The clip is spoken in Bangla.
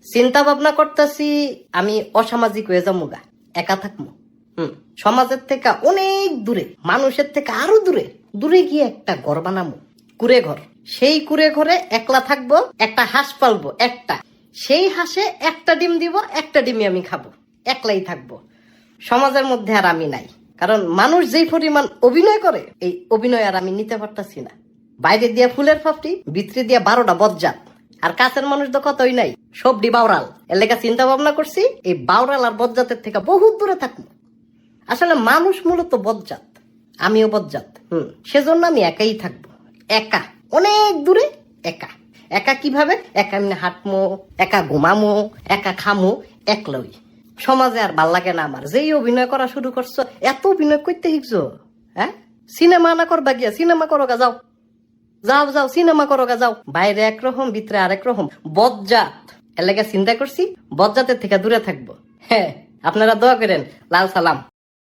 চিন্তা ভাবনা করতেছি আমি অসামাজিক হয়ে যাবো গা, একা থাকবো। সমাজের থেকে অনেক দূরে, মানুষের থেকে আরো দূরে দূরে গিয়ে একটা ঘর বানাবো, কুড়ে ঘর। সেই কুড়ে ঘরে একলা থাকবো, একটা হাঁস পালবো, একটা। সেই হাঁসে একটা ডিম দিব, একটা ডিমই আমি খাবো, একলাই থাকবো। সমাজের মধ্যে আর আমি নাই, কারণ মানুষ যেই পরিমাণ অভিনয় করে, এই অভিনয় আর আমি নিতে পারতাছি না। বাইরে দিয়া ফুলের ফাপড়ি, ভিতরে দিয়া 12টা বজ্জাত, আর কাছের মানুষ তো কতই নাই, সবডি বাউরাল। এর লেগে চিন্তা ভাবনা করছি এই বাউরাল আর বজ্জাতের থেকে বহুত দূরে থাকবো। আসলে মানুষ মূলত বজ্জাত, আমিও বজ্জাত। সেজন্য আমি একাই থাকবো, একা, অনেক দূরে একা। একা কিভাবে? একা এমনি হাঁটমো, একা ঘুমামো, একা খামো, একলাই। সমাজে আর ভাল লাগে না আমার। যেই অভিনয় করা শুরু করছো, এত অভিনয় করতে শিখছো, হ্যাঁ? সিনেমা না করবা গিয়া, সিনেমা করো গা, যাও যাও যাও, সিনেমা করো গা, যাও। বাইরে একরকম, ভিতরে আরেক রকম, বজ্জাত। এর লেগে চিন্তা করছি বজ্জাতের থেকে দূরে থাকবো। হ্যাঁ, আপনারা দোয়া করেন। লাল সালাম।